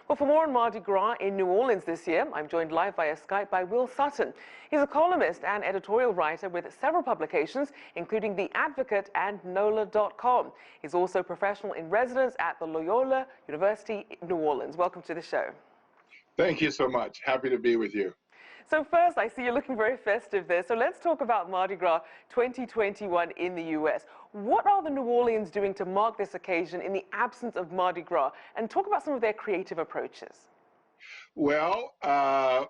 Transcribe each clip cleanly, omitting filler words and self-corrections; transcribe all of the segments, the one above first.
Well, for more on Mardi Gras in New Orleans this year, I'm joined live via Skype by Will Sutton. He's a columnist and editorial writer with several publications, including The Advocate and NOLA.com. He's also professional in residence at the Loyola University New Orleans. Welcome to the show. Thank you so much. Happy to be with you. So first, I see you're looking very festive there. So let's talk about Mardi Gras 2021 in the U.S. What are the New Orleans doing to mark this occasion in the absence of Mardi Gras? And talk about some of their creative approaches. Well,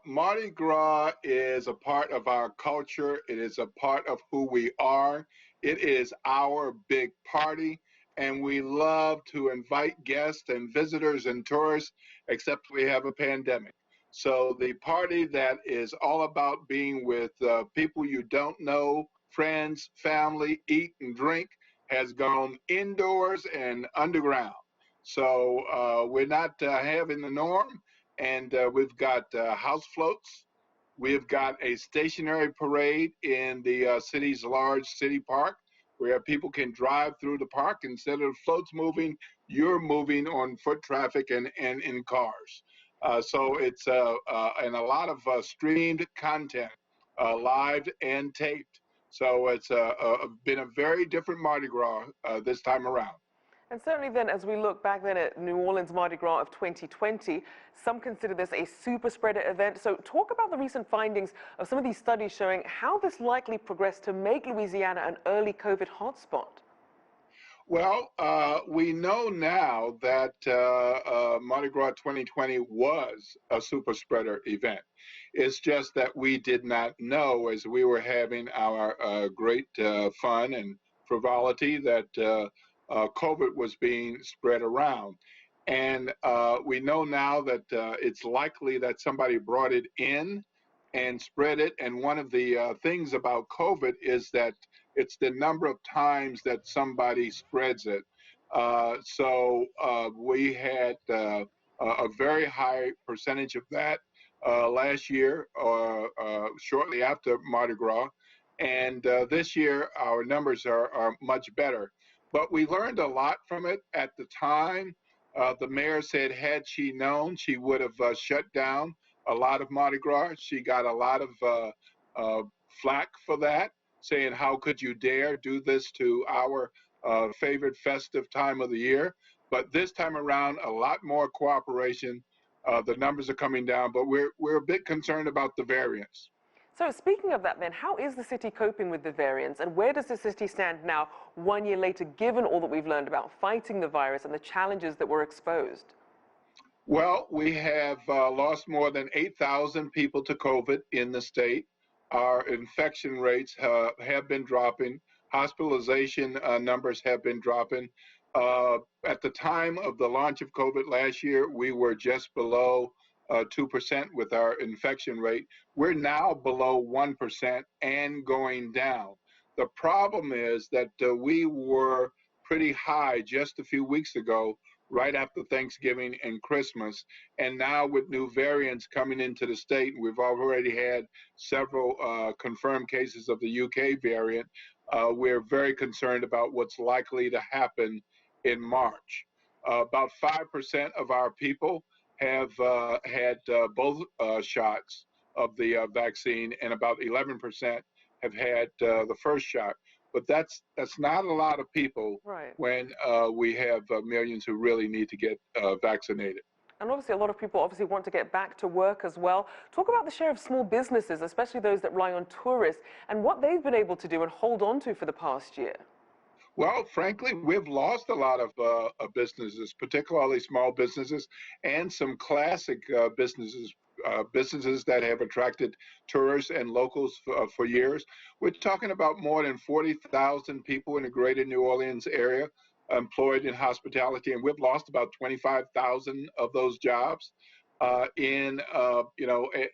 Mardi Gras is a part of our culture. It is a part of who we are. It is our big party. And we love to invite guests and visitors and tourists, except we have a pandemic. So the party that is all about being with people you don't know, friends, family, eat and drink, has gone indoors and underground. So we're not having the norm, and we've got house floats. We've got a stationary parade in the city's large city park, where people can drive through the park. Instead of floats moving, you're moving on foot traffic and in cars. So it's and a lot of streamed content, live and taped. So it's been a very different Mardi Gras this time around. And certainly then, as we look back then at New Orleans Mardi Gras of 2020, some consider this a super spreader event. So talk about the recent findings of some of these studies showing how this likely progressed to make Louisiana an early COVID hotspot. Well, we know now that Mardi Gras 2020 was a super spreader event. It's just that we did not know, as we were having our great fun and frivolity, that COVID was being spread around. And we know now that it's likely that somebody brought it in and spread it. And one of the things about COVID is that it's the number of times that somebody spreads it. So we had a very high percentage of that last year, shortly after Mardi Gras. And this year, our numbers are much better. But we learned a lot from it at the time. The mayor said had she known, she would have shut down a lot of Mardi Gras. She got a lot of flack for that, saying, how could you dare do this to our favorite festive time of the year? But this time around, a lot more cooperation. The numbers are coming down, but we're a bit concerned about the variants. So speaking of that then, how is the city coping with the variants, and where does the city stand now 1 year later, given all that we've learned about fighting the virus and the challenges that were exposed? Well, we have lost more than 8,000 people to COVID in the state. Our infection rates have been dropping. Hospitalization numbers have been dropping. At the time of the launch of COVID last year, we were just below 2% with our infection rate. We're now below 1% and going down. The problem is that we were pretty high just a few weeks ago, right after Thanksgiving and Christmas. And now with new variants coming into the state, we've already had several confirmed cases of the UK variant. We're very concerned about what's likely to happen in March. About 5% of our people have had both shots of the vaccine, and about 11% have had the first shot. But that's not a lot of people, right, when we have millions who really need to get vaccinated. And obviously a lot of people obviously want to get back to work as well. Talk about the share of small businesses, especially those that rely on tourists, and what they've been able to do and hold on to for the past year. Well, frankly, we've lost a lot of businesses, particularly small businesses, and some classic businesses that have attracted tourists and locals for years. We're talking about more than 40,000 people in the greater New Orleans area employed in hospitality, and we've lost about 25,000 of those jobs. An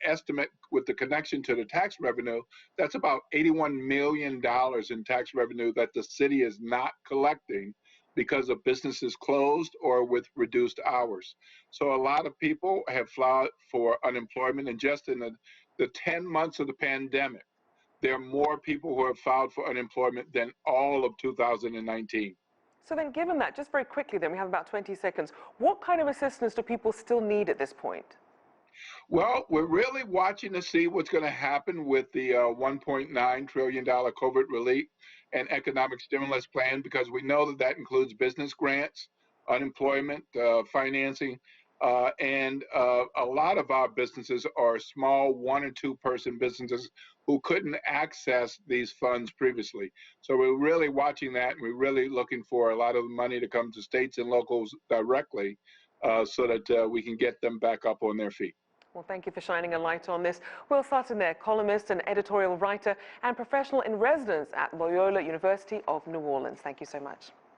estimate with the connection to the tax revenue, that's about $81 million in tax revenue that the city is not collecting because of businesses closed or with reduced hours. So a lot of people have filed for unemployment, and just in the 10 months of the pandemic, there are more people who have filed for unemployment than all of 2019. So then, given that, just very quickly then, we have about 20 seconds, what kind of assistance do people still need at this point? Well, we're really watching to see what's going to happen with the $1.9 trillion COVID relief and economic stimulus plan, because we know that that includes business grants, unemployment, financing, and a lot of our businesses are small one or two person businesses who couldn't access these funds previously. So we're really watching that, and we're really looking for a lot of the money to come to states and locals directly so that we can get them back up on their feet. Well, thank you for shining a light on this. Will Sutton there, columnist and editorial writer and professional in residence at Loyola University of New Orleans. Thank you so much.